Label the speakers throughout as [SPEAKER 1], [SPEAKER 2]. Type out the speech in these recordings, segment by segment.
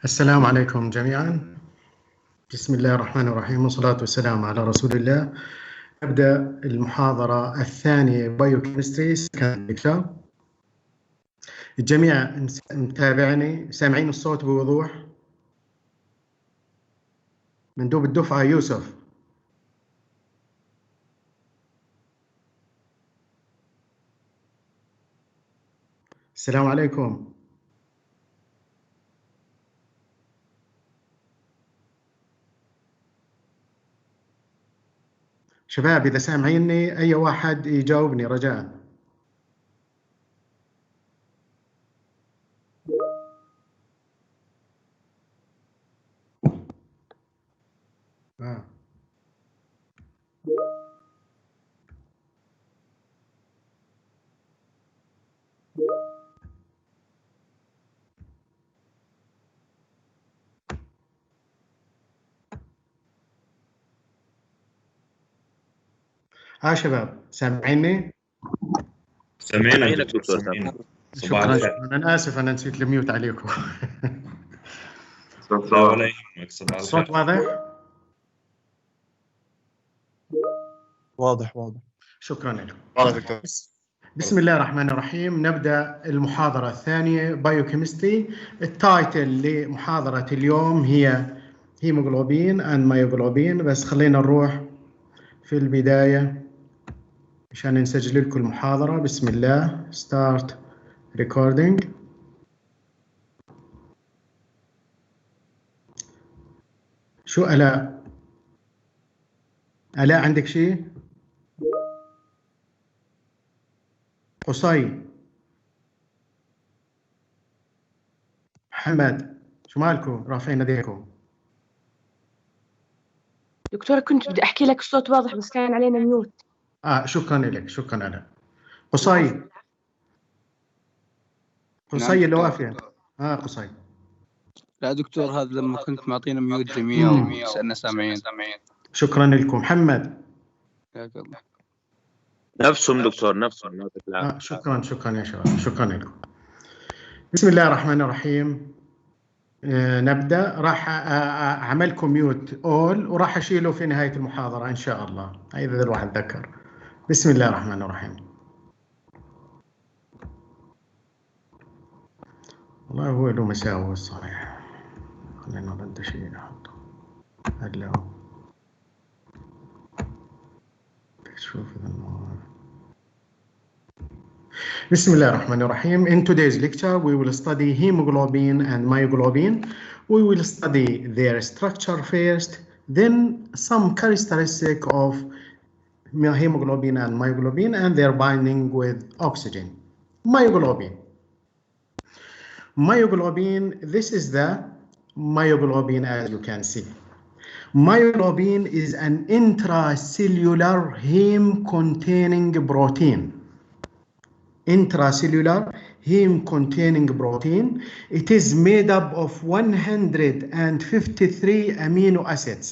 [SPEAKER 1] السلام عليكم جميعا. بسم الله الرحمن الرحيم والصلاة والسلام على رسول الله. نبدأ المحاضرة الثانية بايوكيمستري سكند ليكتشر. الجميع متابعني، سامعين الصوت بوضوح؟ مندوب الدفعة يوسف. السلام عليكم. شباب إذا سامعيني أي واحد يجاوبني رجاء. شباب سامعيني؟
[SPEAKER 2] سامعينك دكتور.
[SPEAKER 1] شكرا. أنا آسف أنا نسيت الميوت عليكم. الصوت واضح؟
[SPEAKER 3] واضح.
[SPEAKER 1] شكرا لكم. بسم الله الرحمن الرحيم. نبدأ المحاضرة الثانية بايوكيمستري. التايتل لمحاضرة اليوم هي هيموغلوبين اند مايوغلوبين، بس خلينا نروح في البداية عشان نسجل لكم المحاضرة. بسم الله. ستارت ريكوردينج. شو آلاء عندك شيء؟ قصي، محمد، شو مالكم رافعين ايديكم؟
[SPEAKER 4] دكتور كنت بدي احكي لك الصوت واضح بس كان علينا ميوت.
[SPEAKER 1] شكرا لك. شكرا لك. قصي اللي وافية. قصي.
[SPEAKER 3] لا دكتور، هذا لما كنت معطينا ميوت جميع وسألنا سامعين.
[SPEAKER 1] شكرا لكم. محمد
[SPEAKER 2] نفسهم دكتور، نفسهم.
[SPEAKER 1] شكرا يا شباب، شكرا لكم. بسم الله الرحمن الرحيم. نبدأ. راح أعملكم ميوت أول وراح أشيله في نهاية المحاضرة إن شاء الله، إذا الواحد ذكر. بسم الله الرحمن الرحيم. والله هو له مساوئ الصحيح. خلينا نرد شيء نحطه. هلا شوف بسم الله الرحمن الرحيم. In today's lecture we will study hemoglobin and myoglobin. We will study their structure first, then some characteristics of hemoglobin and myoglobin and their binding with oxygen. Myoglobin, this is the myoglobin as you can see. Myoglobin is an intracellular heme-containing protein. Intracellular heme-containing protein. It is made up of 153 amino acids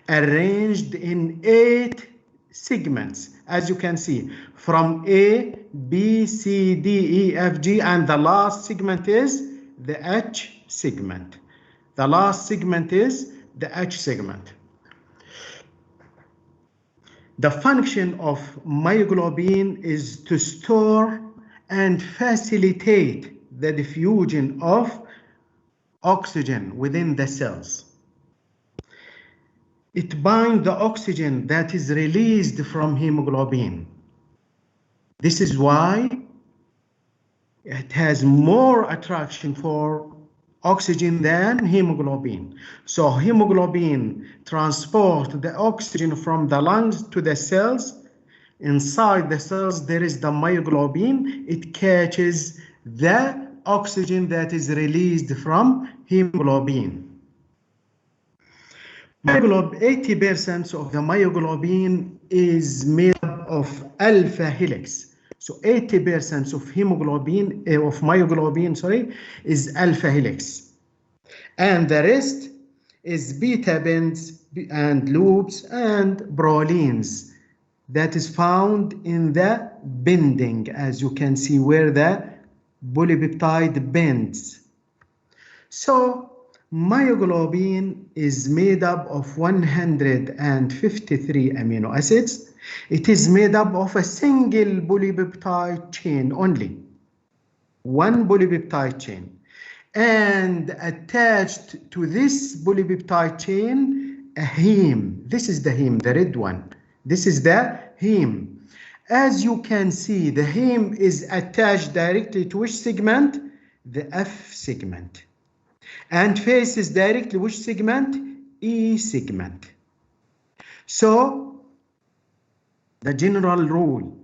[SPEAKER 1] arranged in 8 segments, as you can see, from A, B, C, D, E, F, G, and the last segment is the H segment. The last segment is the H segment. The function of myoglobin is to store and facilitate the diffusion of oxygen within the cells. It binds the oxygen that is released from hemoglobin. This is why it has more attraction for oxygen than hemoglobin. So hemoglobin transports the oxygen from the lungs to the cells. Inside the cells there is the myoglobin. It catches the oxygen that is released from hemoglobin. 80% of the myoglobin is made up of alpha helix. So 80% of hemoglobin, of myoglobin, sorry, is alpha helix. And the rest is beta bends and loops and prolines that is found in the bending, as you can see where the polypeptide bends. So myoglobin is made up of 153 amino acids. It is made up of a single polypeptide chain only, one polypeptide chain. And attached to this polypeptide chain, a heme. This is the heme, the red one. This is the heme. As you can see, the heme is attached directly to which segment? The F segment. And faces directly which segment? E segment. So the general rule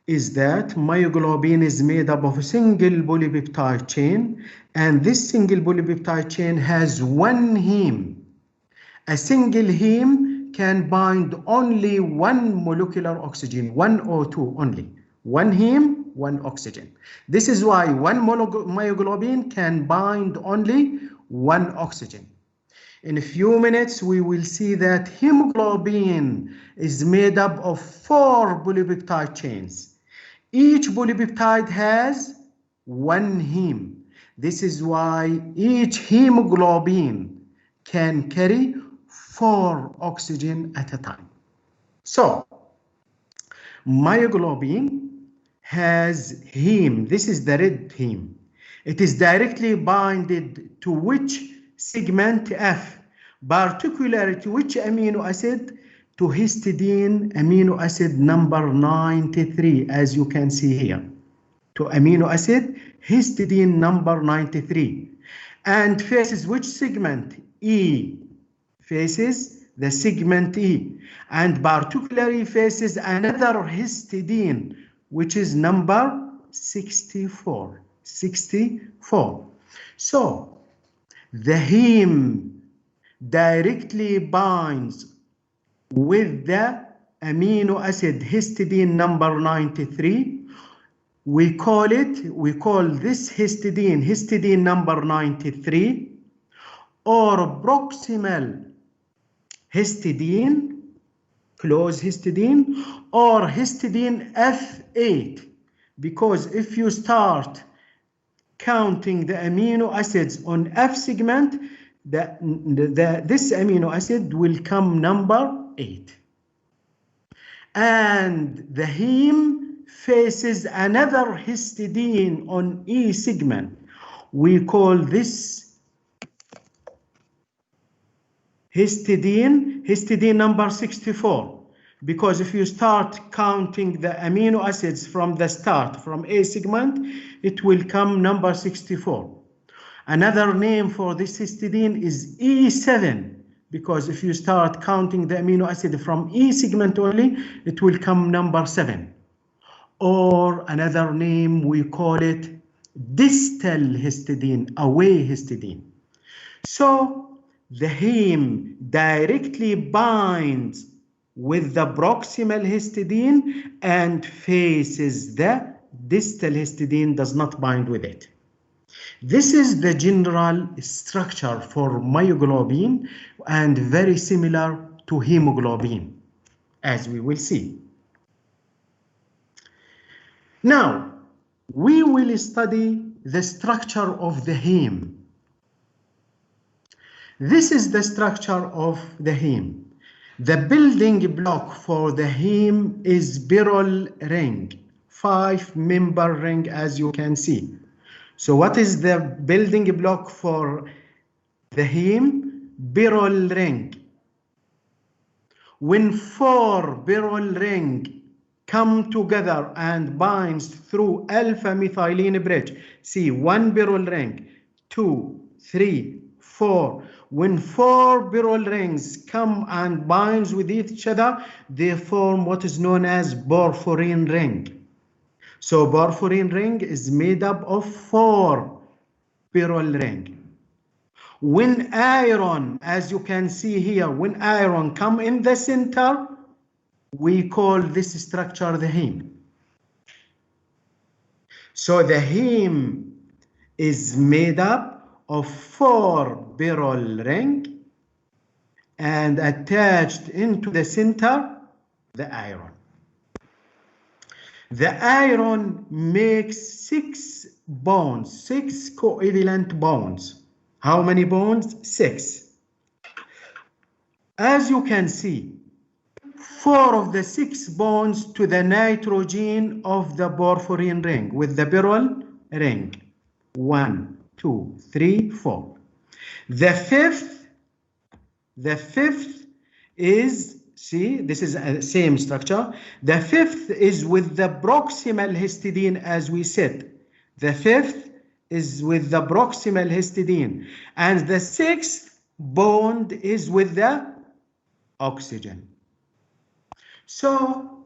[SPEAKER 1] is that myoglobin is made up of a single polypeptide chain, and this single polypeptide chain has one heme. A single heme can bind only one molecular oxygen, one O2 only. One heme, one oxygen. This is why one myoglobin can bind only one oxygen. In a few minutes, we will see that hemoglobin is made up of 4 polypeptide chains. Each polypeptide has one heme. This is why each hemoglobin can carry 4 oxygen at a time. So, myoglobin has heme. This is the red heme. It is directly binded to which segment? F, particularly to which amino acid? To histidine amino acid number 93, as you can see here. To amino acid histidine number 93. And faces which segment? E. Faces the segment E. And particularly faces another histidine, which is number 64. 64. So the heme directly binds with the amino acid histidine number 93. We call this histidine number 93, or proximal histidine, close histidine, or histidine F8, because if you start counting the amino acids on F segment, this amino acid will come number 8. And the heme faces another histidine on E segment. We call this histidine number 64, because if you start counting the amino acids from the start, from A segment, it will come number 64. Another name for this histidine is E7, because if you start counting the amino acid from E segment only, it will come number 7. Or another name, we call it distal histidine, away histidine. So the heme directly binds with the proximal histidine and faces the distal histidine, does not bind with it. This is the general structure for myoglobin and very similar to hemoglobin, as we will see. Now, we will study the structure of the heme. This is the structure of the heme. The building block for the heme is Birol ring, 5-member ring, as you can see. So what is the building block for the heme? Birol ring. When 4 Birol ring come together and binds through alpha methylene bridge, see, 1 Birol ring, 2, 3, 4. When 4 Birol rings come and binds with each other, they form what is known as porphyrin ring. So porphyrin ring is made up of 4 beryl ring. When iron, as you can see here, when iron come in the center, we call this structure the heme. So the heme is made up of 4 beryl ring and attached into the center, the iron. The iron makes 6 bonds, 6 covalent bonds. How many bonds? 6. As you can see, 4 of the 6 bonds to the nitrogen of the porphyrin ring with the beryl ring. 1, 2, 3, 4. The fifth is, see, this is the same structure. The fifth is with the proximal histidine, as we said. The fifth is with the proximal histidine. And the 6th bond is with the oxygen. So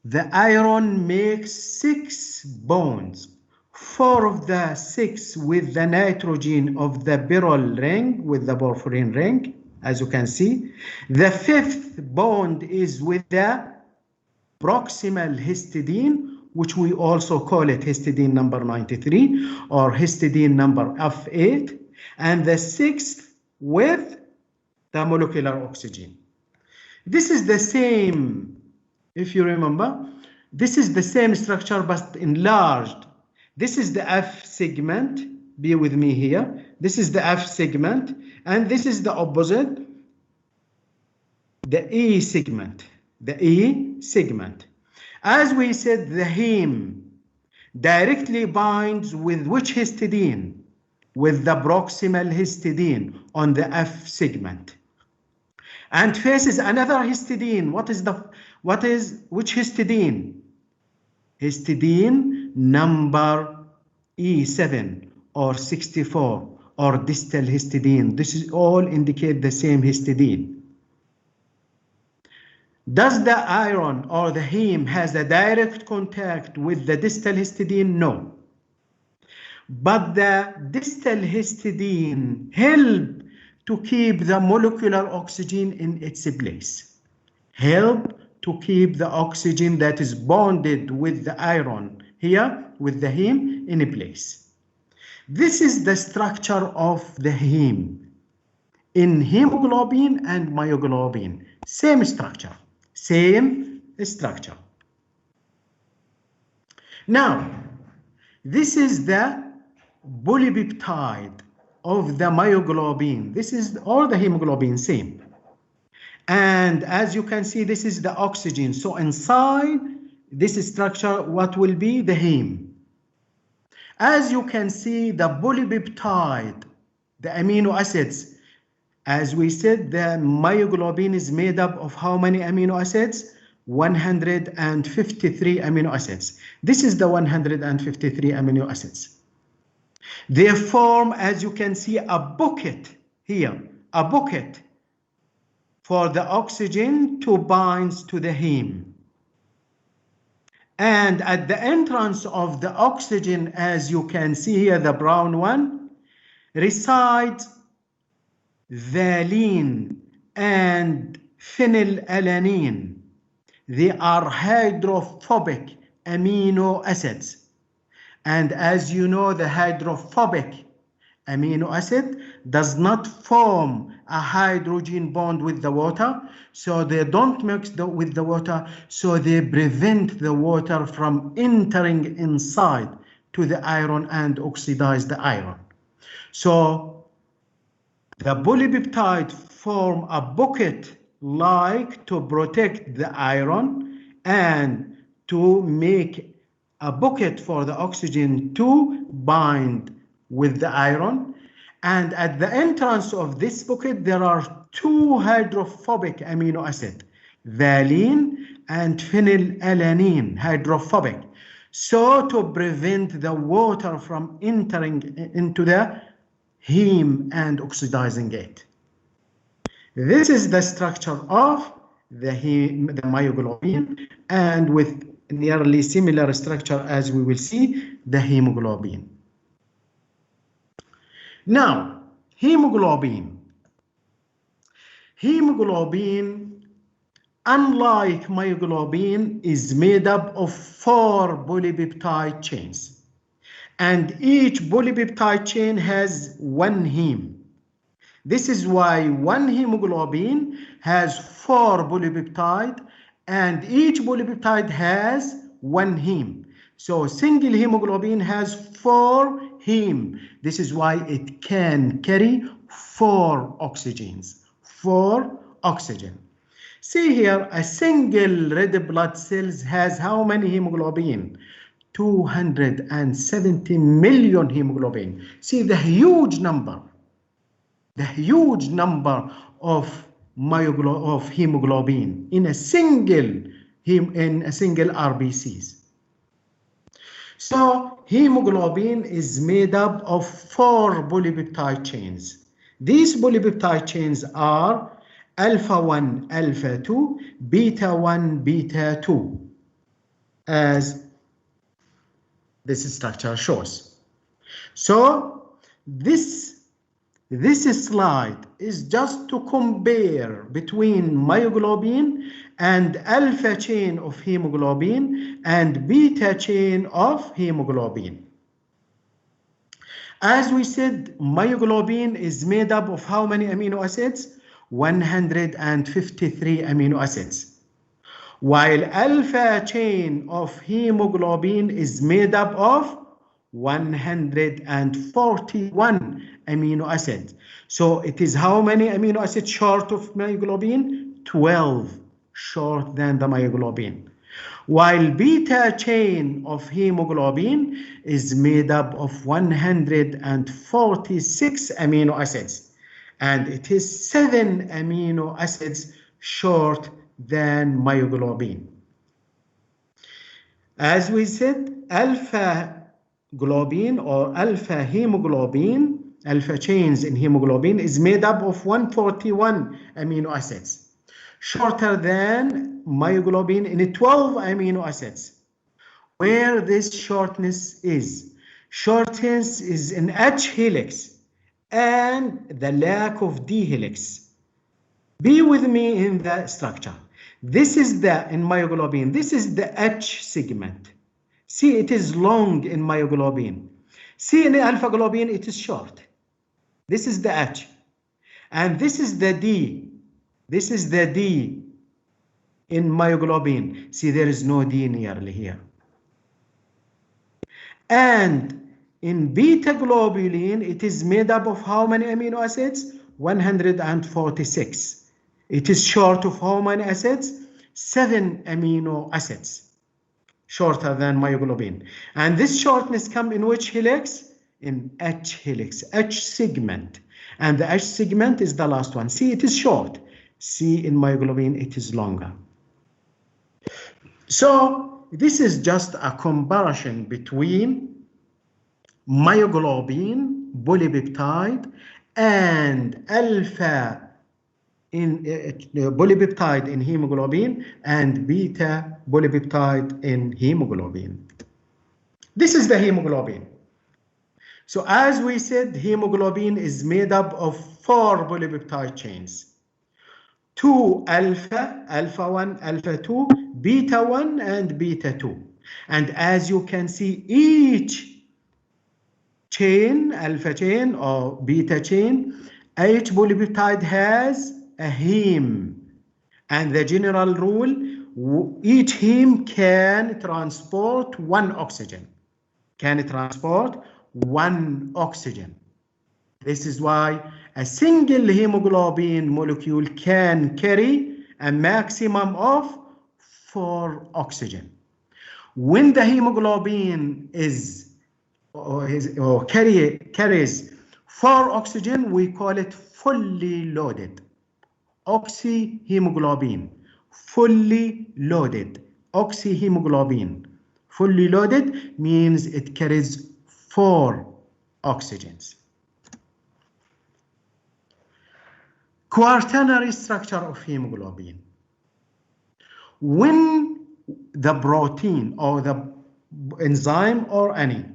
[SPEAKER 1] the iron makes 6 bonds. 4 of the 6 with the nitrogen of the beryl ring with the porphyrin ring, as you can see. The 5th bond is with the proximal histidine, which we also call it histidine number 93 or histidine number F8. And the 6th with the molecular oxygen. This is the same, if you remember, this is the same structure but enlarged. This is the F segment, be with me here. This is the F segment, and this is the opposite, the E segment, the E segment. As we said, the heme directly binds with which histidine? With the proximal histidine on the F segment. And faces another histidine. Which histidine? Histidine number E7 or 64 or distal histidine. This is all indicate the same histidine. Does the iron or the heme has a direct contact with the distal histidine? No. But the distal histidine help to keep the molecular oxygen in its place. Help to keep the oxygen that is bonded with the iron here with the heme in place. This is the structure of the heme. In hemoglobin and myoglobin, same structure, same structure. Now, this is the polypeptide of the myoglobin. This is all the hemoglobin, same. And as you can see, this is the oxygen. So inside this structure, what will be the heme? As you can see, the polypeptide, the amino acids, as we said, the myoglobin is made up of how many amino acids? 153 amino acids. This is the 153 amino acids. They form, as you can see, a bucket here, a bucket for the oxygen to bind to the heme. And at the entrance of the oxygen, as you can see here, the brown one, resides valine and phenylalanine. They are hydrophobic amino acids. And as you know, the hydrophobic amino acid does not form a hydrogen bond with the water, so they don't mix with the water, so they prevent the water from entering inside to the iron and oxidize the iron. So the polypeptide form a bucket like to protect the iron and to make a bucket for the oxygen to bind with the iron. And at the entrance of this bucket, there are 2 hydrophobic amino acids, valine and phenylalanine, hydrophobic. So to prevent the water from entering into the heme and oxidizing it. This is the structure of the myoglobin, and with nearly similar structure as we will see the hemoglobin. Now, hemoglobin. Hemoglobin, unlike myoglobin, is made up of 4 polypeptide chains. And each polypeptide chain has 1 heme. This is why one hemoglobin has 4 polypeptide, and each polypeptide has 1 heme. So single hemoglobin has 4 heme. This is why it can carry 4 oxygens. 4 oxygen. See here, a single red blood cells has how many hemoglobin? 270 million hemoglobin. See the huge number. The huge number of hemoglobin in a single RBCs. So hemoglobin is made up of 4 polypeptide chains. These polypeptide chains are alpha 1, alpha 2, beta 1, beta 2, as this structure shows. So this slide is just to compare between myoglobin and alpha chain of hemoglobin and beta chain of hemoglobin. As we said, myoglobin is made up of how many amino acids? 153 amino acids. While alpha chain of hemoglobin is made up of 141 amino acids. So it is how many amino acids short of myoglobin? 12 short than the myoglobin. While beta chain of hemoglobin is made up of 146 amino acids, and it is 7 amino acids short than myoglobin. As we said, alpha globin or alpha hemoglobin, alpha chains in hemoglobin is made up of 141 amino acids, shorter than myoglobin in 12 amino acids. Where this shortness is? Shortness is in H helix and the lack of D helix. Be with me in the structure. This is in myoglobin, this is the H segment. See, it is long in myoglobin. See, in alpha globin, it is short. This is the H. And this is the D. This is the D in myoglobin. See, there is no D nearly here. And in beta globulin, it is made up of how many amino acids? 146. It is short of how many acids? 7 amino acids. Shorter than myoglobin. And this shortness comes in which helix? In H helix, H segment. And the H segment is the last one. See, it is short. See, in myoglobin, it is longer. So this is just a comparison between myoglobin, polypeptide, and alpha in polypeptide in hemoglobin and beta polypeptide in hemoglobin. This is the hemoglobin. So as we said, hemoglobin is made up of 4 polypeptide chains. 2 alpha, alpha 1, alpha 2, beta 1, and beta 2. And as you can see, each chain, alpha chain or beta chain, each polypeptide has a heme. And the general rule, each heme can transport 1 oxygen. Can transport 1 oxygen. This is why a single hemoglobin molecule can carry a maximum of 4 oxygen. When the hemoglobin carries 4 oxygen, we call it fully loaded. Oxyhemoglobin, fully loaded. Oxyhemoglobin, fully loaded means it carries 4 oxygens. Quaternary structure of hemoglobin. When the protein or the enzyme or any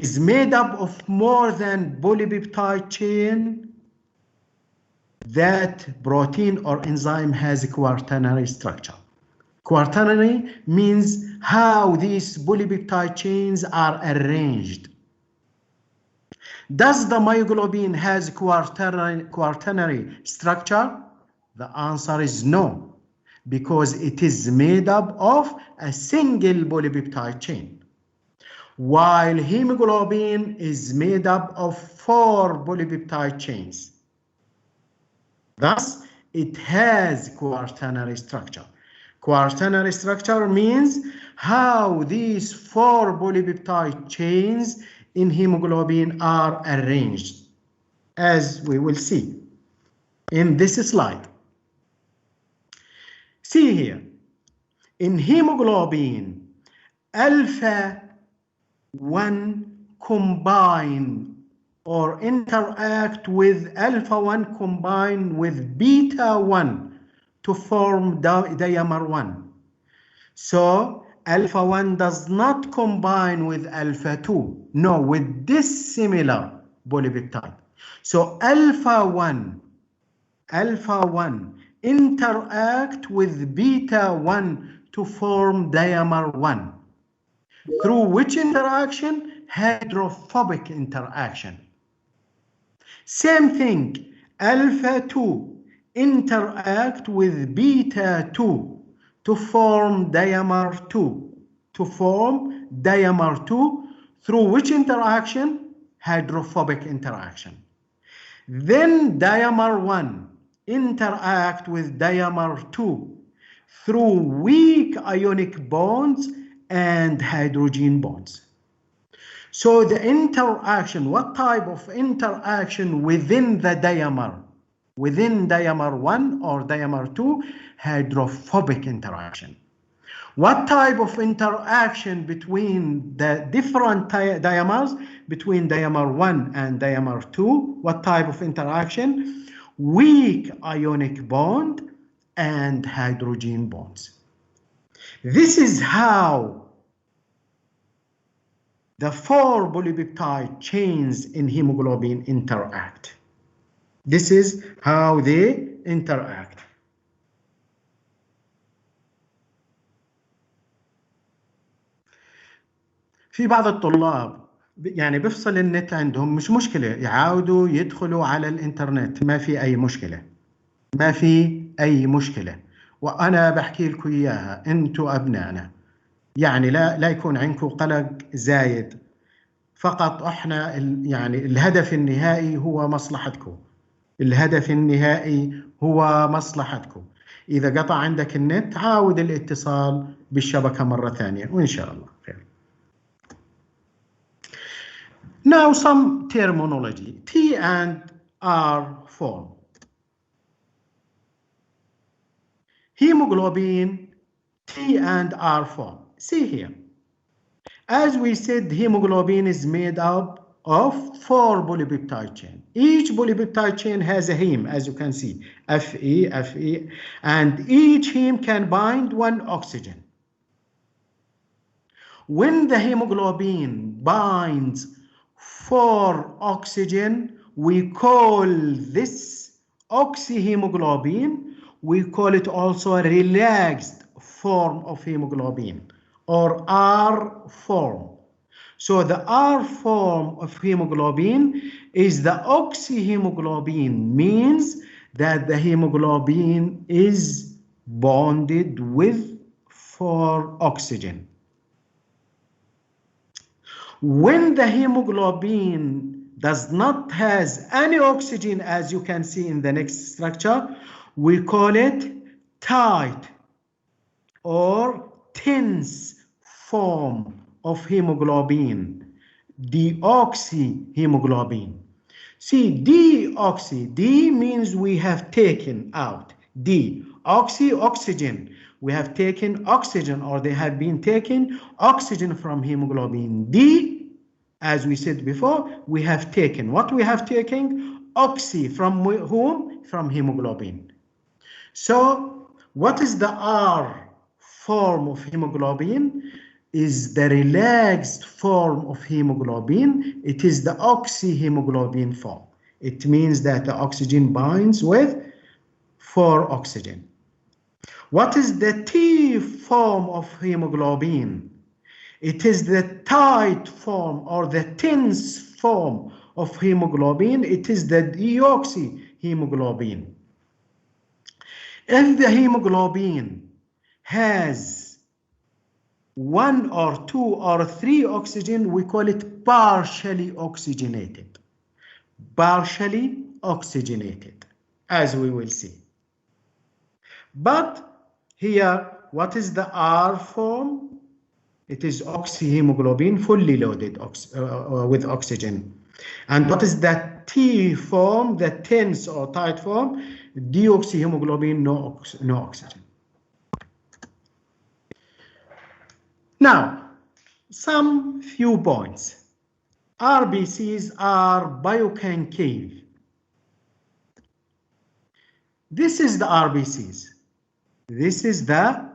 [SPEAKER 1] is made up of more than polypeptide chain, that protein or enzyme has a quaternary structure. Quaternary means how these polypeptide chains are arranged. Does the myoglobin has quaternary structure? The answer is no, because it is made up of a single polypeptide chain, while hemoglobin is made up of 4 polypeptide chains. Thus, it has quaternary structure. Quaternary structure means how these 4 polypeptide chains in hemoglobin are arranged, as we will see in this slide. See here, in hemoglobin, alpha 1 combine or interact with alpha 1 combine with beta 1 to form dimer 1. So alpha 1 does not combine with alpha 2, no, with dissimilar polypeptide. So alpha 1 interact with beta 1 to form dimer 1. Through which interaction? Hydrophobic interaction. Same thing, alpha 2 interact with beta 2 to form dimer 2. Through which interaction? Hydrophobic interaction. Then dimer 1 interact with dimer 2 through weak ionic bonds and hydrogen bonds. So the interaction, what type of interaction within the dimer? Within dimer 1 or dimer 2, hydrophobic interaction. What type of interaction between the different dimers, between dimer 1 and dimer 2? What type of interaction? Weak ionic bond and hydrogen bonds. This is how the 4 polypeptide chains in hemoglobin interact. This is how they interact. في بعض الطلاب يعني بفصل النت عندهم، مش مشكلة، يعاودوا يدخلوا على الانترنت، ما في أي مشكلة، ما في أي مشكلة، وأنا بحكي لكم إياها أنتوا أبنائنا، يعني لا يكون عندكم قلق زايد، فقط احنا يعني الهدف النهائي هو مصلحتكم. الهدف النهائي هو مصلحتكم. إذا قطع عندك النت عاود الاتصال بالشبكة مرة ثانية وإن شاء الله خير. Now some terminology. T and R form. Hemoglobin, T and R form. See here. As we said, hemoglobin is made up of 4 polypeptide chains. Each polypeptide chain has a heme, as you can see, Fe, and each heme can bind 1 oxygen. When the hemoglobin binds 4 oxygen, we call this oxyhemoglobin. We call it also a relaxed form of hemoglobin, or R form. So the R form of hemoglobin is the oxyhemoglobin, means that the hemoglobin is bonded with 4 oxygen. When the hemoglobin does not has any oxygen, as you can see in the next structure, we call it tight or tense form of hemoglobin, deoxyhemoglobin. See, deoxy, D means we have taken out, D, oxygen, we have taken oxygen, or they have been taken oxygen from hemoglobin. D, as we said before, we have taken, what we have taken? Oxy, from whom? From hemoglobin. So what is the R form of hemoglobin? is the relaxed form of hemoglobin. It is the oxyhemoglobin form. It means that the oxygen binds with 4 oxygen. What is the T form of hemoglobin? It is the tight form or the tense form of hemoglobin. It is the deoxyhemoglobin. If the hemoglobin has 1 or 2 or 3 oxygen, we call it partially oxygenated. Partially oxygenated, as we will see. But here, what is the R form? It is oxyhemoglobin, fully loaded with oxygen. And what is that T form, the tense or tight form? Deoxyhemoglobin, no oxygen. Now, some few points. RBCs are bioconcave. This is the RBCs. This is the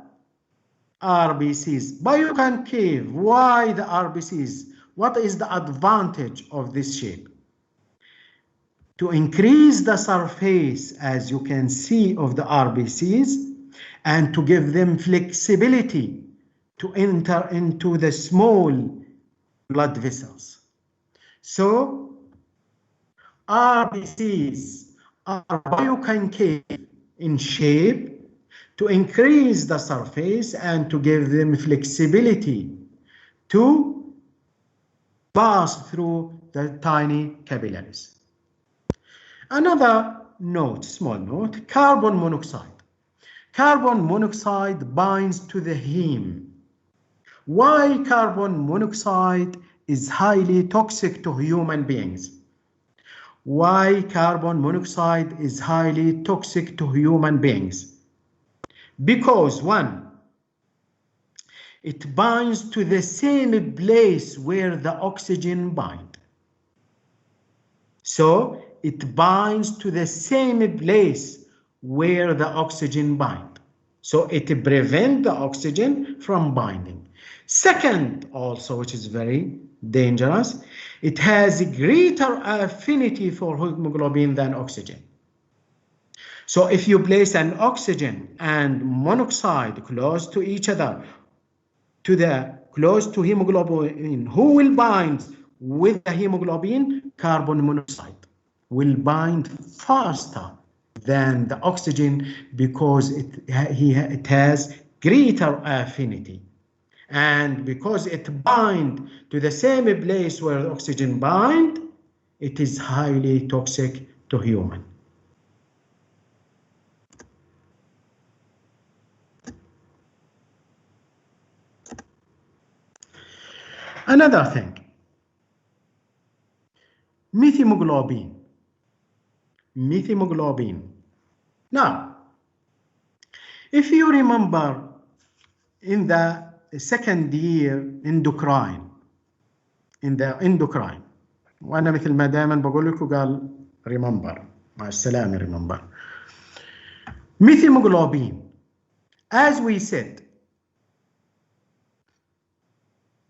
[SPEAKER 1] RBCs. Bioconcave. Why the RBCs? What is the advantage of this shape? To increase the surface, as you can see, of the RBCs, and to give them flexibility to enter into the small blood vessels. So RBCs are bioconcave in shape to increase the surface and to give them flexibility to pass through the tiny capillaries. Another note, small note, carbon monoxide. Carbon monoxide binds to the heme. Why carbon monoxide is highly toxic to human beings? Why carbon monoxide is highly toxic to human beings? Because 1, it binds to the same place where the oxygen binds. So it binds to the same place where the oxygen binds. So it prevents the oxygen from binding. Second, also, which is very dangerous, it has a greater affinity for hemoglobin than oxygen. So if you place an oxygen and monoxide close to each other, close to hemoglobin, who will bind with the hemoglobin? Carbon monoxide will bind faster than the oxygen because it has greater affinity. And because it binds to the same place where the oxygen binds, it is highly toxic to human. Another thing, methemoglobin. Methemoglobin. Now, if you remember in the second year endocrine, وانا مثل ما دائما بقول لكم قال remember مع السلامه remember. Methemoglobin, as we said,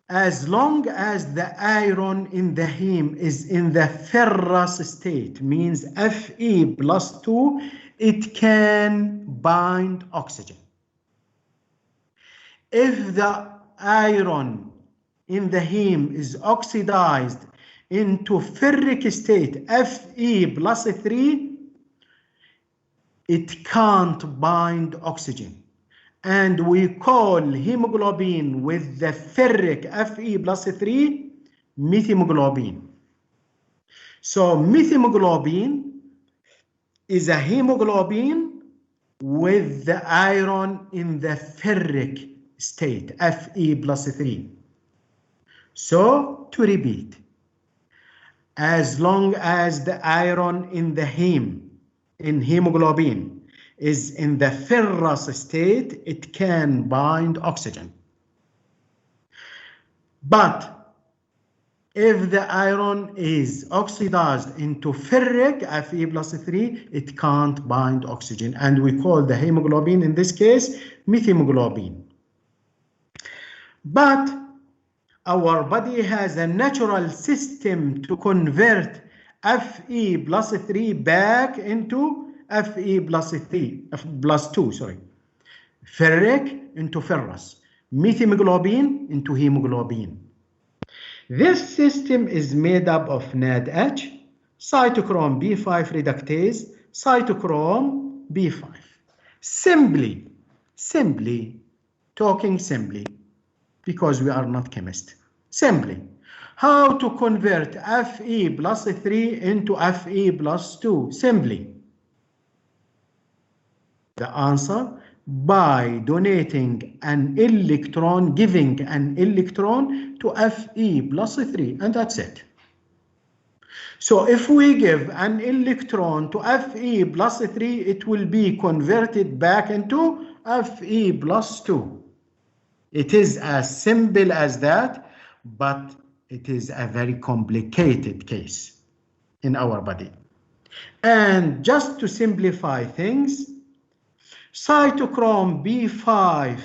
[SPEAKER 1] as long as the iron in the heme is in the ferrous state, means Fe+2, it can bind oxygen. If the iron in the heme is oxidized into ferric state, Fe+3, it can't bind oxygen. And we call hemoglobin with the ferric Fe+3 methemoglobin. So methemoglobin is a hemoglobin with the iron in the ferric state, Fe+3. So to repeat, as long as the iron in the heme, in hemoglobin, is in the ferrous state, it can bind oxygen. But if the iron is oxidized into ferric Fe+3, it can't bind oxygen, and we call the hemoglobin in this case methemoglobin. But our body has a natural system to convert Fe plus 3 back into Fe plus 3, plus 2, sorry. Ferric into ferrous, methemoglobin into hemoglobin. This system is made up of NADH, cytochrome B5 reductase, cytochrome B5. Simply, talking simply, because we are not chemists. Simply, how to convert Fe plus 3 into Fe plus 2? Simply. The answer, by donating an electron, giving an electron to Fe plus 3, and that's it. So if we give an electron to Fe plus 3, it will be converted back into Fe plus 2. It is as simple as that, but it is a very complicated case in our body. And just to simplify things, cytochrome B5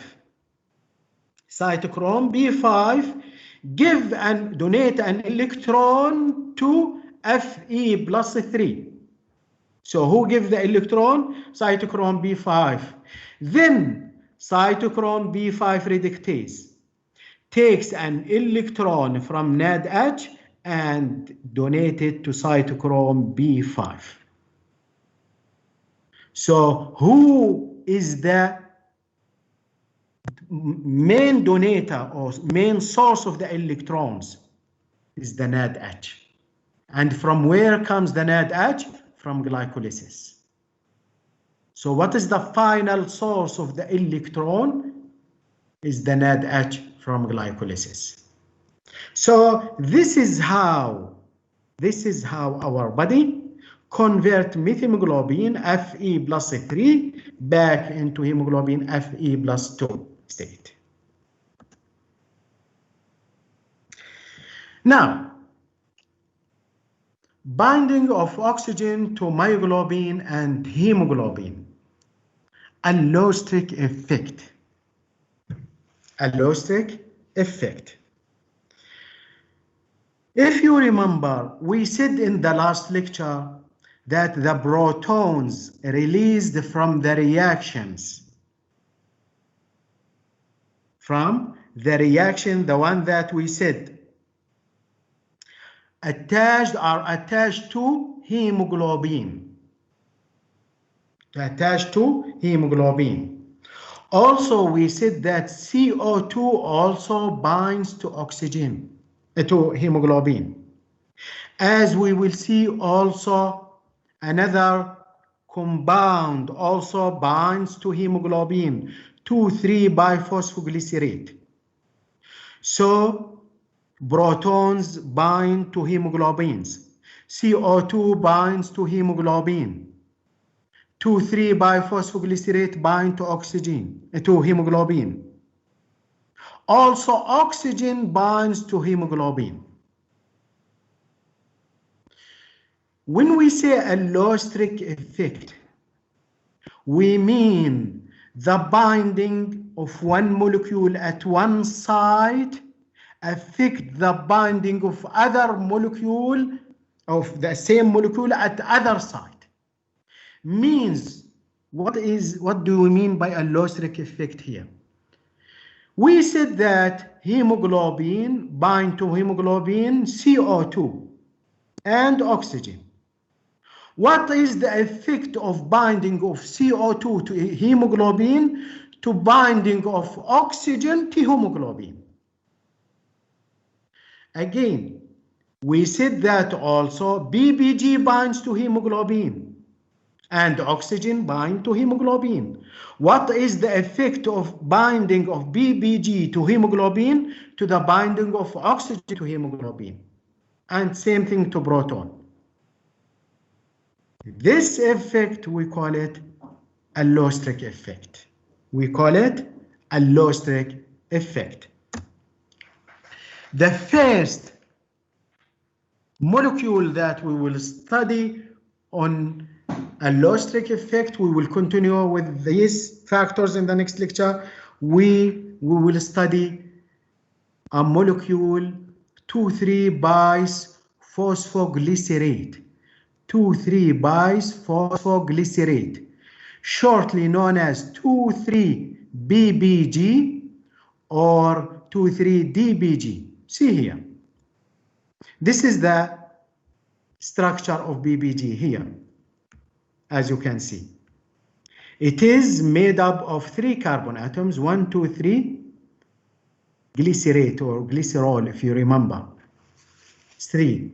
[SPEAKER 1] give and donate an electron to Fe plus 3. So who gives the electron? Cytochrome B5. Then cytochrome B5 reductase takes an electron from NADH and donate it to cytochrome B5. So who is the main donator or main source of the electrons? Is the NADH. And from where comes the NADH? From glycolysis. So what is the final source of the electron? Is the NADH from glycolysis. So this is how our body convert methemoglobin Fe plus 3 back into hemoglobin Fe plus 2 state. Now, binding of oxygen to myoglobin and hemoglobin, allostericity effect. Allostericity effect. If you remember, we said in the last lecture that the protons released from the reactions, the one that we said, are attached to hemoglobin. Also, we said that CO2 also binds to oxygen, to hemoglobin. As we will see, also another compound also binds to hemoglobin, 2,3-biphosphoglycerate. So protons bind to hemoglobins, CO2 binds to hemoglobin, 2,3-biphosphoglycerate bind to oxygen, to hemoglobin. Also, oxygen binds to hemoglobin. When we say allostericity effect, we mean the binding of one molecule at one site affect the binding of other molecule of the same molecule at other site. Means, what do we mean by allostericity effect here? We said that hemoglobin bind to hemoglobin, CO2 and oxygen. What is the effect of binding of CO2 to hemoglobin to binding of oxygen to hemoglobin? Again, we said that also BBG binds to hemoglobin and oxygen bind to hemoglobin. What is the effect of binding of BBG to hemoglobin to the binding of oxygen to hemoglobin? And same thing to proton. This effect, we call it allostericity effect. The first molecule that we will study on allostericity effect, we will continue with these factors in the next lecture. We will study a molecule 2,3-bisphosphoglycerate. 2,3-bisphosphoglycerate, shortly known as 2,3-BBG or 2,3-DBG. See here. This is the structure of BBG here, as you can see. It is made up of 3 carbon atoms, 1, 2, 3, glycerate or glycerol, if you remember. 3.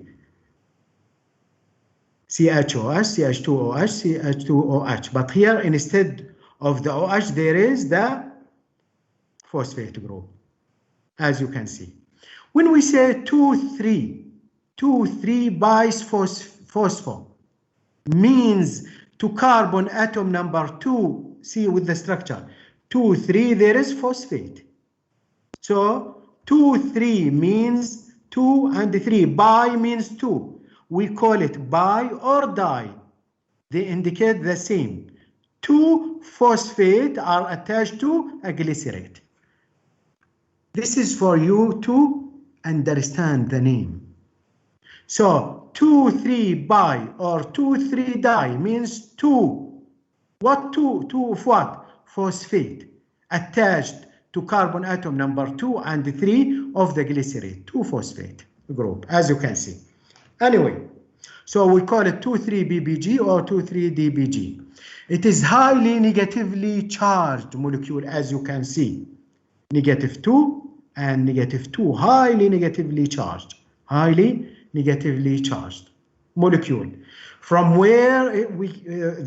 [SPEAKER 1] CHOH, CH2OH, CH2OH. But here, instead of the OH, there is the phosphate group, as you can see. When we say 2,3-bisphospho means to carbon atom number 2, see with the structure, 2, 3, there is phosphate. So 2, 3 means 2 and 3. Bi means 2. We call it bi or di. They indicate the same. 2 phosphate are attached to a glycerate. This is for you to understand the name. So 2,3-bi or 2,3-di means 2. What 2? 2 of what? Phosphate attached to carbon atom number 2 and 3 of the glycerate, 2-phosphate group, as you can see. Anyway, so we call it 2,3-BBG or 2,3-DBG. It is highly negatively charged molecule, as you can see. -2 and -2, highly negatively charged. Highly negatively charged molecule. From where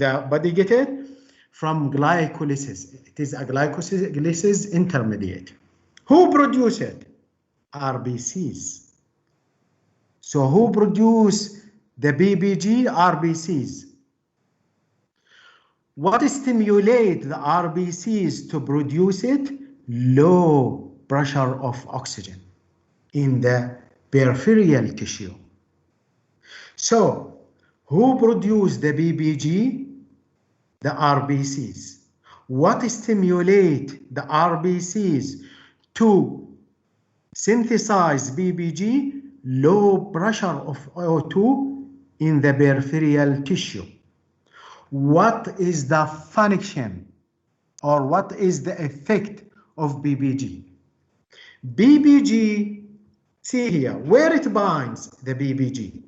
[SPEAKER 1] the body get it? From glycolysis. It is a glycolysis intermediate. Who produce it? RBCs. So who produce the BBG? RBCs. What stimulates the RBCs to produce it? Low pressure of oxygen in the peripheral tissue. So who produce the BBG? The RBCs. What stimulates the RBCs to synthesize BBG? Low pressure of O2 in the peripheral tissue. What is the function or what is the effect of BBG? BBG, see here, where it binds, the BBG.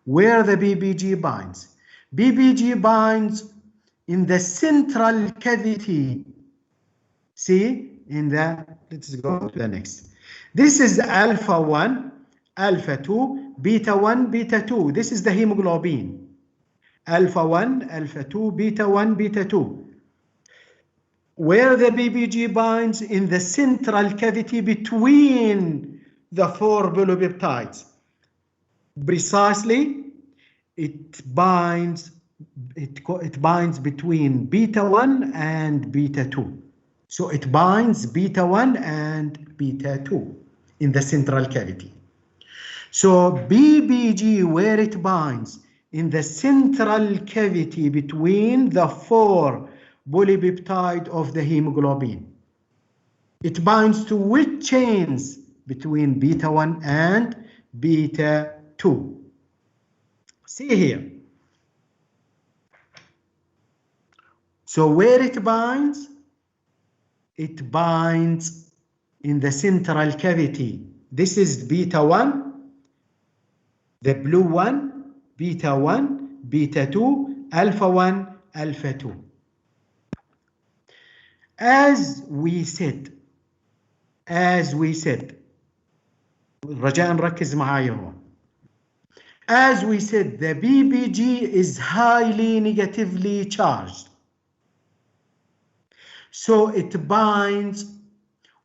[SPEAKER 1] Where the BBG binds? BBG binds in the central cavity. See, in the, let's go to the next. This is alpha 1, alpha 2, beta 1, beta 2. This is the hemoglobin. Alpha 1, alpha 2, beta 1, beta 2. Where the BBG binds? In the central cavity between the 4 polypeptides. Precisely, it binds between beta 1 and beta 2. So it binds beta 1 and beta 2 in the central cavity. So BBG, where it binds? In the central cavity between the 4 polypeptide of the hemoglobin. It binds to which chains? Between beta 1 and beta 2. See here. So where it binds? It binds in the central cavity. This is beta 1, the blue one, beta 1, beta 2, alpha 1, alpha 2. As we said, رجاء نركز معايا هون. As we said, the BBG is highly negatively charged. So it binds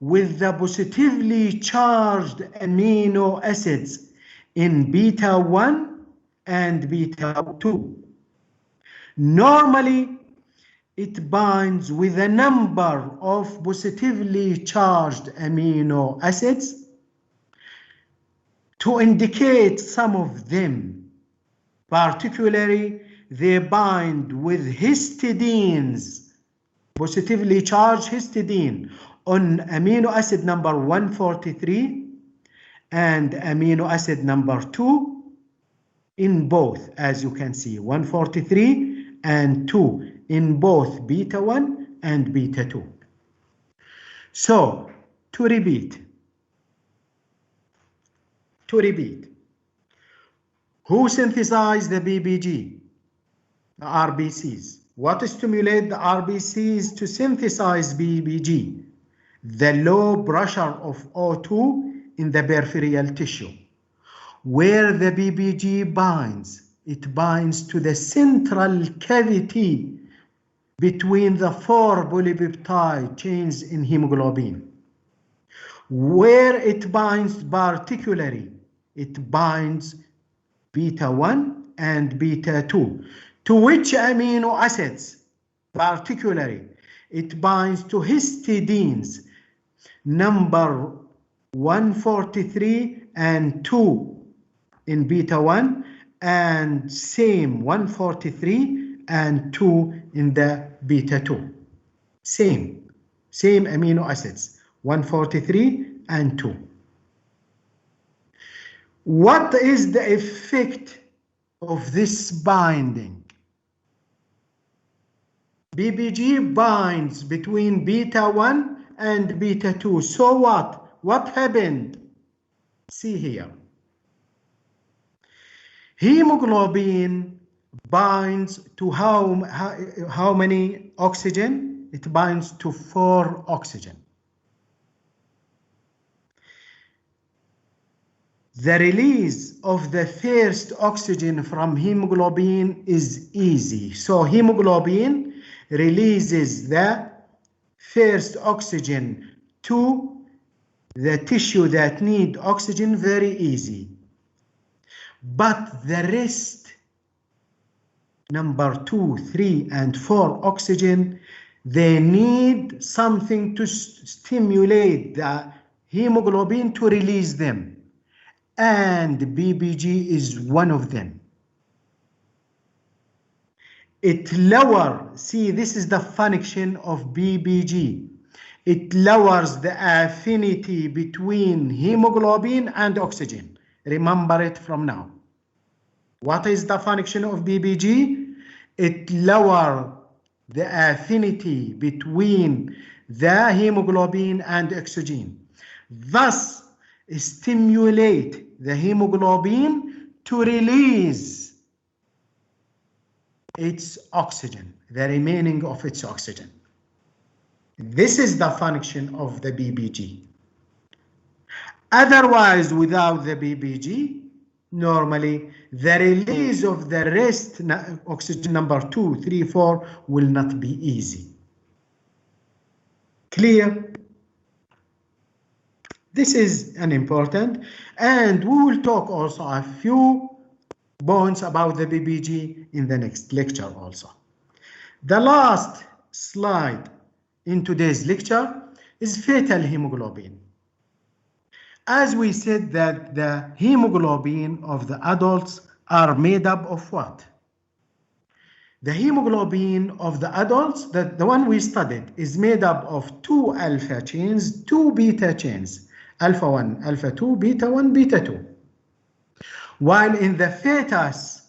[SPEAKER 1] with the positively charged amino acids in beta 1 and beta 2. Normally, it binds with a number of positively charged amino acids to indicate some of them. Particularly, they bind with histidines, positively charged histidine, on amino acid number 143 and amino acid number 2 in both, as you can see, 143 and 2 in both beta 1 and beta 2. So, to repeat, who synthesized the BBG? The RBCs. What stimulates the RBCs to synthesize BBG? The low pressure of O2 in the peripheral tissue. Where the BBG binds, it binds to the central cavity between the 4 polypeptide chains in hemoglobin. Where it binds particularly, it binds beta 1 and beta 2. To which amino acids particularly? It binds to histidines number 143 and 2 in beta 1 and same 143 and 2 in the beta 2. Same amino acids, 143 and 2. What is the effect of this binding? BBG binds between beta 1 and beta 2. So what? What happened? See here. Hemoglobin binds to how many oxygen? It binds to 4 oxygen. The release of the first oxygen from hemoglobin is easy. So hemoglobin releases the first oxygen to the tissue that need oxygen very easy. But the rest, number 2, 3, and 4 oxygen, they need something to stimulate the hemoglobin to release them. And BBG is one of them. It lowers, see, this is the function of BBG. It lowers the affinity between hemoglobin and oxygen. Remember it from now. What is the function of BBG? It lowers the affinity between the hemoglobin and oxygen. Thus, stimulate the hemoglobin to release its oxygen, the remaining of its oxygen. This is the function of the BBG. Otherwise, without the BBG, normally the release of the rest oxygen number 2, 3, 4 will not be easy. Clear? This is an important, and we will talk also a few points about the BBG in the next lecture also. The last slide in today's lecture is fetal hemoglobin. As we said that the hemoglobin of the adults are made up of what? The hemoglobin of the adults, the one we studied, is made up of 2 alpha chains, 2 beta chains, alpha 1, alpha 2, beta 1, beta 2. While in the fetus,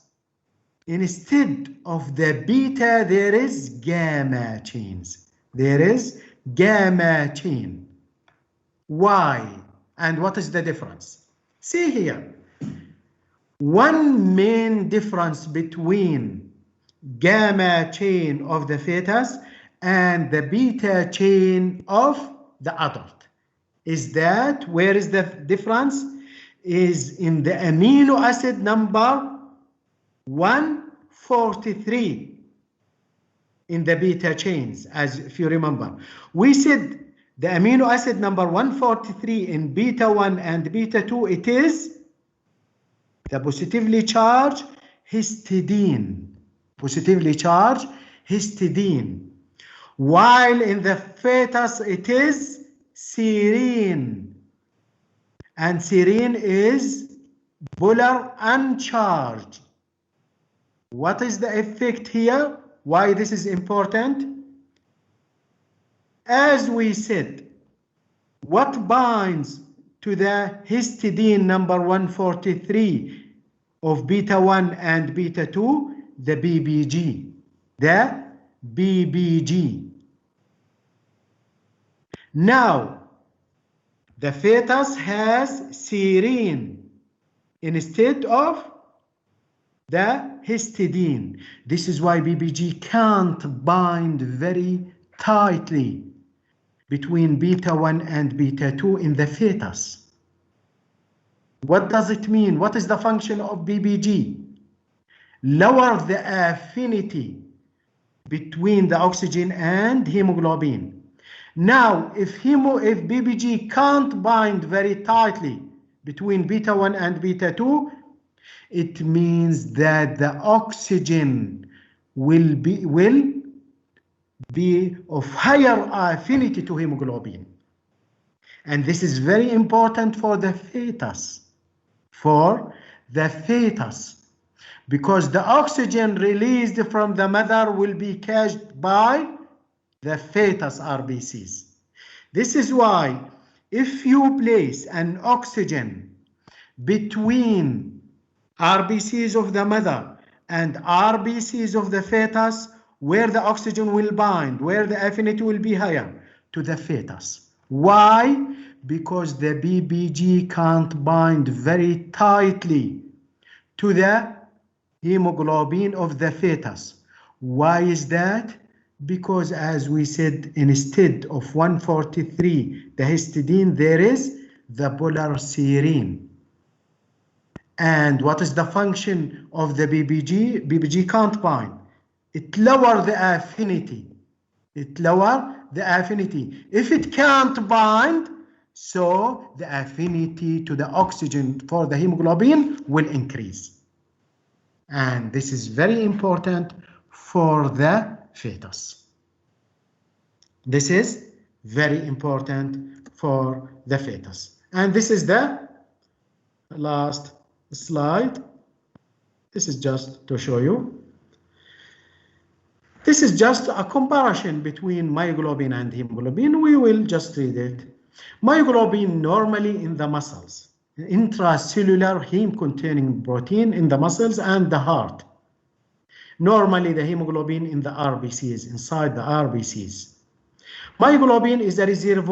[SPEAKER 1] instead of the beta, there is gamma chains. There is gamma chain. Why? And what is the difference? See here. One main difference between gamma chain of the fetus and the beta chain of the adult is that, where is the difference? Is in the amino acid number 143 in the beta chains. As if you remember, we said the amino acid number 143 in beta 1 and beta 2, it is the positively charged histidine. Positively charged histidine. While in the fetus it is serine. And serine is polar uncharged. What is the effect here? Why this is important? As we said, What binds to the histidine number 143 of beta 1 and beta 2? The BBG. The BBG. Now, the fetus has serine instead of the histidine. This is why BBG can't bind very tightly between beta 1 and beta 2 in the fetus. What does it mean? What is the function of BBG? Lower the affinity between the oxygen and hemoglobin. Now, if BBG can't bind very tightly between beta 1 and beta 2, it means that the oxygen will be of higher affinity to hemoglobin. And this is very important for the fetus. Because the oxygen released from the mother will be caged by the fetus RBCs. This is why if you place an oxygen between RBCs of the mother and RBCs of the fetus, where the oxygen will bind, where the affinity will be higher, to the fetus. Why? Because the BBG can't bind very tightly to the hemoglobin of the fetus. Why is that? Because as we said, instead of 143, the histidine, there is the polar serine. And what is the function of the BBG? BBG can't bind. It lowers the affinity. If it can't bind, so the affinity to the oxygen for the hemoglobin will increase. And this is very important for the fetus. This is very important for the fetus. And this is the last slide. This is just to show you. This is just a comparison between myoglobin and hemoglobin. We will just read it. Myoglobin normally in the muscles, intracellular heme-containing protein in the muscles and the heart. Normally the hemoglobin in the RBCs, inside the RBCs. Myoglobin is a reserve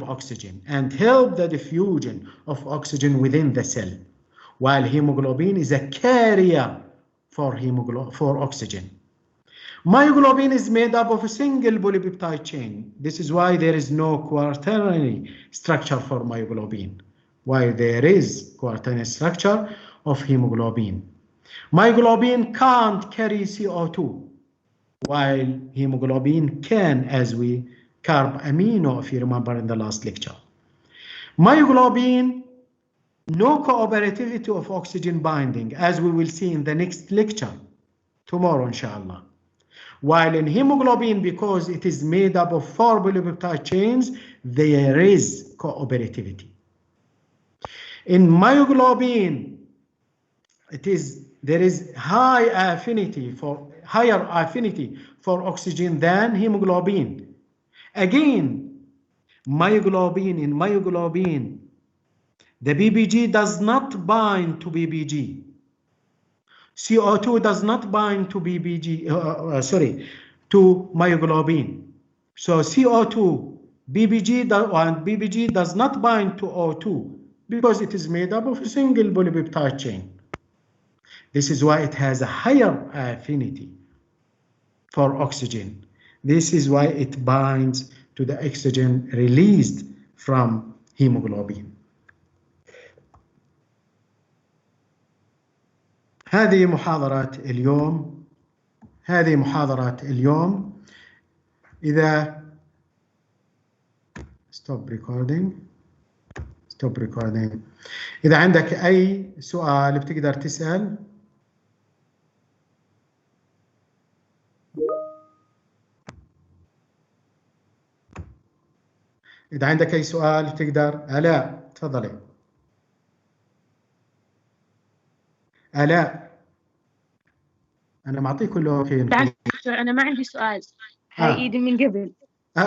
[SPEAKER 1] oxygen and help the diffusion of oxygen within the cell, while hemoglobin is a carrier for oxygen. Myoglobin is made up of a single polypeptide chain. This is why there is no quaternary structure for myoglobin, while there is quaternary structure of hemoglobin. Myoglobin can't carry CO2, while hemoglobin can, as we carb amino, if you remember in the last lecture. Myoglobin, no cooperativity of oxygen binding, as we will see in the next lecture, tomorrow, inshallah. While in hemoglobin, because it is made up of 4 polypeptide chains, there is cooperativity. In myoglobin, there is higher affinity for oxygen than hemoglobin. Again, in myoglobin, the BBG does not bind to BBG. CO2 does not bind to to myoglobin. So CO2, BBG does not bind to O2 because it is made up of a single polypeptide chain. This is why it has a higher affinity for oxygen. This is why it binds to the oxygen released from hemoglobin. هذه محاضرة اليوم. إذا stop recording. إذا عندك أي سؤال بتقدر تسأل. إذا عندك أي سؤال تقدر. آلاء تفضلي. آلاء أنا معطيك كله أوكي.
[SPEAKER 4] دكتور أنا ما عندي سؤال. هاي إيدي من قبل.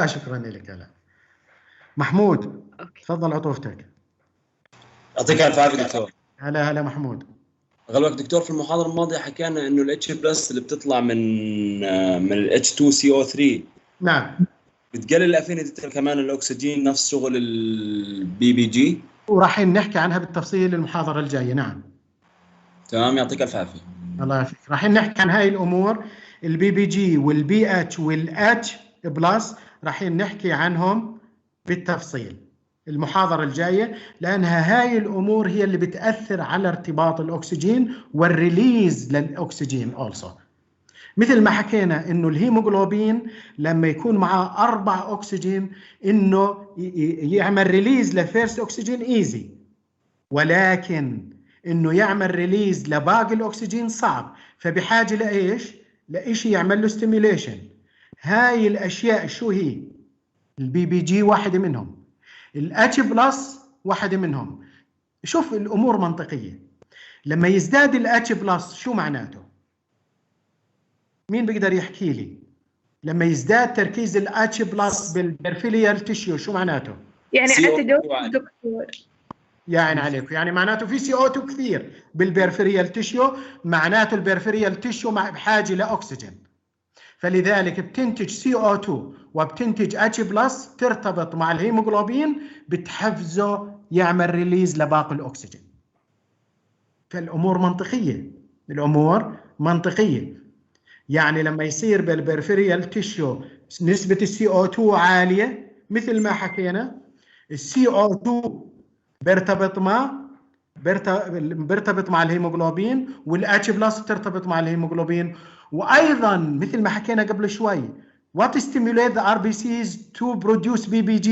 [SPEAKER 1] شكرا لك آلاء. محمود
[SPEAKER 4] أوكي.
[SPEAKER 1] تفضل عطوفتك.
[SPEAKER 5] يعطيك الف عافيه دكتور.
[SPEAKER 1] هلا محمود.
[SPEAKER 5] غلبك دكتور، في المحاضره الماضيه حكينا انه الاتش بلس اللي بتطلع من الاتش 2 سي او 3
[SPEAKER 1] نعم
[SPEAKER 5] بتقلل الافينيتي كمان الاكسجين نفس شغل البي بي جي،
[SPEAKER 1] وراح نحكي عنها بالتفصيل المحاضرة الجاية. نعم
[SPEAKER 5] تمام. يعطيك الف عافيه.
[SPEAKER 1] الله يعافيك. راح نحكي عن هاي الأمور، البي بي جي والبي اتش والاتش بلس، راح نحكي عنهم بالتفصيل المحاضرة الجاية، لأنها هاي الأمور هي اللي بتأثر على ارتباط الأكسجين والريليز للأكسجين also. مثل ما حكينا إنه الهيموغلوبين لما يكون معاه 4 أكسجين إنه يعمل ريليز للفيرست أكسجين إيزي، ولكن إنه يعمل ريليز لباقي الأكسجين صعب، فبحاجة لإيش؟ لإشي يعمل له ستيميوليشن. هاي الأشياء شو هي؟ البي بي جي واحدة منهم، الاتش بلس واحدة منهم. شوف الأمور منطقية. لما يزداد الاتش بلس شو معناته؟ مين بيقدر يحكي لي؟ لما يزداد تركيز الاتش بلس بالبرفيليال تيشيو شو معناته؟
[SPEAKER 4] يعني
[SPEAKER 5] CO2
[SPEAKER 4] أنتيدوت
[SPEAKER 5] عالي.
[SPEAKER 4] دكتور.
[SPEAKER 1] يعني عليكم، يعني معناته في سي او 2 كثير بالبرفيريال تيشيو، معناته البرفيريال تيشيو بحاجه لاكسجين، فلذلك بتنتج سي او 2 وبتنتج اتش بلس ترتبط مع الهيموغلوبين، بتحفزه يعمل ريليز لباقي الاكسجين. فالامور منطقيه، الامور منطقيه. يعني لما يصير بالبرفيريال تيشيو نسبه السي او 2 عاليه، مثل ما حكينا السي او 2 بيرتبط مع الهيموغلوبين، والاتش بلس بترتبط مع الهيموغلوبين. وايضا مثل ما حكينا قبل شوي، what stimulate the RBCs to produce BBG؟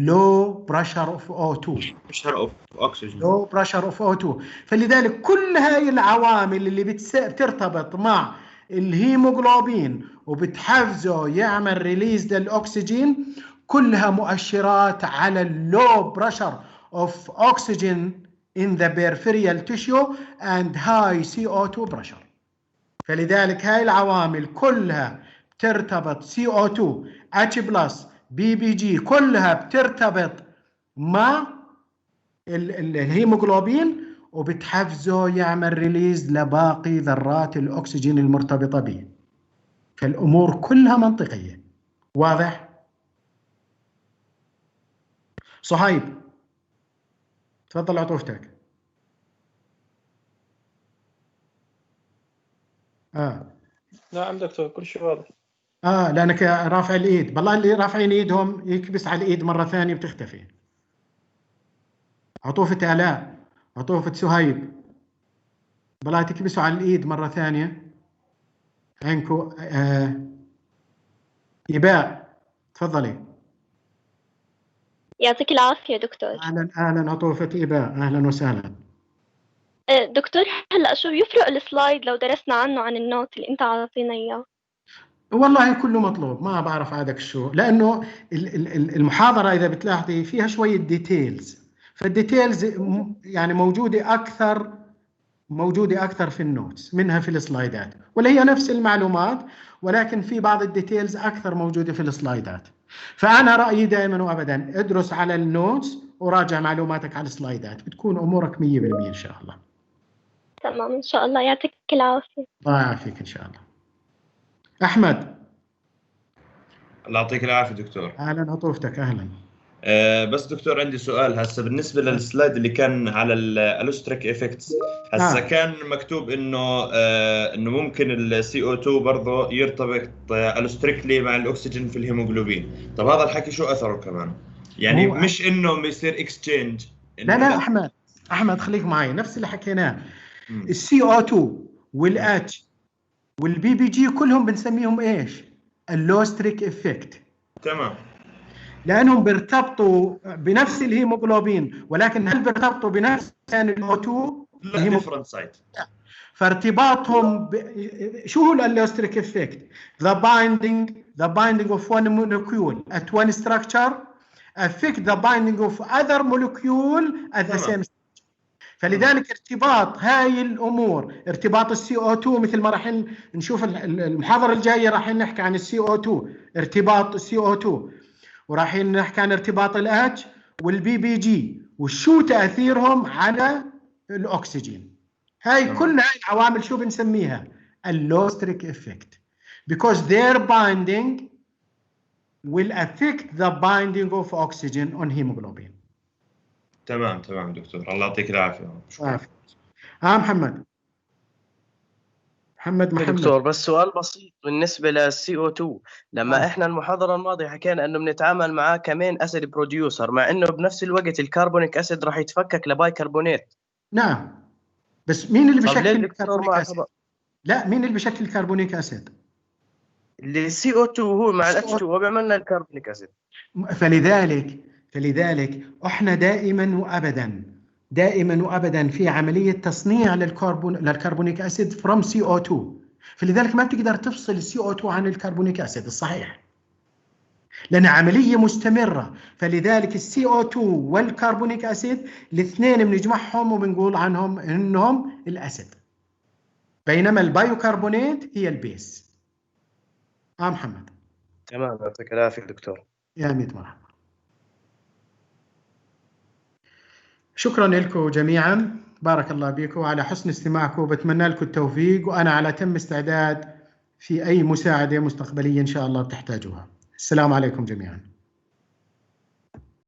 [SPEAKER 1] low pressure of O2.
[SPEAKER 2] pressure of oxygen.
[SPEAKER 1] low pressure of O2. فلذلك كل هاي العوامل اللي بترتبط مع الهيموغلوبين وبتحفزه يعمل ريليز للأكسجين، كلها مؤشرات على low pressure of oxygen in the peripheral tissue and high CO2 pressure. فلذلك هاي العوامل كلها بترتبط CO2 H+, BBG، كلها بترتبط مع الهيموغلوبين وبتحفزه يعمل ريليز لباقي ذرات الأكسجين المرتبطة به. فالأمور كلها منطقية. واضح؟ صهيب تفضل عطوفتك.
[SPEAKER 6] نعم دكتور، كل شيء واضح.
[SPEAKER 1] لأنك رافع الإيد. بالله اللي رافعين إيدهم يكبس على الإيد مرة ثانية بتختفي. عطوفة آلاء، عطوفة سهيب، بالله تكبسوا على الإيد مرة ثانية. عينكو إباء تفضلي.
[SPEAKER 7] يعطيك العافية دكتور.
[SPEAKER 1] أهلا عطوفة إباء، أهلا وسهلا.
[SPEAKER 7] دكتور هلأ شو بيفرق السلايد لو درسنا عنه عن النوت اللي أنت عطينا إياه؟
[SPEAKER 1] والله كله مطلوب، ما بعرف عادك شو، لأنه المحاضرة إذا بتلاحظي فيها شوية ديتيلز، فالديتيلز يعني موجودة أكثر في النوتس منها في السلايدات، ولا هي نفس المعلومات ولكن في بعض الديتيلز أكثر موجودة في السلايدات. فأنا رأيي دائما وأبدا ادرس على النوتس وراجع معلوماتك على السلايدات، بتكون أمورك 100% إن شاء الله.
[SPEAKER 7] تمام إن شاء الله. يعطيك العافية.
[SPEAKER 1] الله يعافيك إن شاء الله. أحمد.
[SPEAKER 2] الله يعطيك العافية دكتور.
[SPEAKER 1] أهلا عطوفتك. أهلا.
[SPEAKER 2] بس دكتور عندي سؤال هسه بالنسبة للسلايد اللي كان على الالوستريك افكتس، هسه كان مكتوب انه ممكن السي او 2 برضه يرتبط الوستريكلي مع الاكسجين في الهيموغلوبين. طب هذا الحكي شو اثره كمان؟ يعني مش انه بيصير اكسشينج.
[SPEAKER 1] لا احمد خليك معي، نفس اللي حكيناه. السي او 2 والاتش والبي بي جي كلهم بنسميهم ايش؟ اللوستريك افكت.
[SPEAKER 2] تمام.
[SPEAKER 1] لانهم بيرتبطوا بنفس الهيموغلوبين، ولكن هل بيرتبطوا بنفس الاو 2؟
[SPEAKER 2] لا، ديفرنت سايت.
[SPEAKER 1] فارتباطهم شو هو اللوستريك افكت؟ the binding of one molecule at one structure affect the binding of other molecule at the same structure. فلذلك ارتباط هاي الامور، ارتباط السي او 2 مثل ما راح نشوف المحاضره الجايه راح نحكي عن السي او 2، ارتباط السي او 2، وراح نحكي عن ارتباط الاتش والبي بي جي وشو تاثيرهم على الاكسجين. هاي كل هاي العوامل شو بنسميها؟ اللوستريك افكت because their binding will affect the binding of oxygen on hemoglobin.
[SPEAKER 2] تمام دكتور، الله يعطيك العافيه. شكرا.
[SPEAKER 1] محمد
[SPEAKER 8] دكتور بس سؤال بسيط بالنسبه للسي او 2. لما احنا المحاضره الماضيه حكينا انه بنتعامل معاه كمين اسيد بروديوسر، مع انه بنفس الوقت الكربونيك اسيد راح يتفكك لبايكربونات.
[SPEAKER 1] نعم، بس مين اللي بيشكل
[SPEAKER 8] الكربونيك اسيد؟
[SPEAKER 1] لا، مين اللي بيشكل الكربونيك اسيد؟
[SPEAKER 8] السي او 2 هو مع الاتش 2 هو بيعمل لنا الكربونيك اسيد.
[SPEAKER 1] فلذلك احنا دائما وابدا في عمليه تصنيع للكربونيك اسيد فروم سي او 2. فلذلك ما بتقدر تفصل السي او 2 عن الكربونيك اسيد الصحيح، لأن عملية مستمرة. فلذلك السي او 2 والكربونيك اسيد الاثنين بنجمعهم وبنقول عنهم انهم الاسيد، بينما البايوكربونات هي البيس. محمد.
[SPEAKER 8] تمام، يعطيك العافية دكتور.
[SPEAKER 1] يا ميت مرحبا. شكرا لكم جميعا، بارك الله بكم على حسن استماعكم، وبتمنى لكم التوفيق، وأنا على تم استعداد في أي مساعدة مستقبلية إن شاء الله تحتاجوها. السلام عليكم جميعا.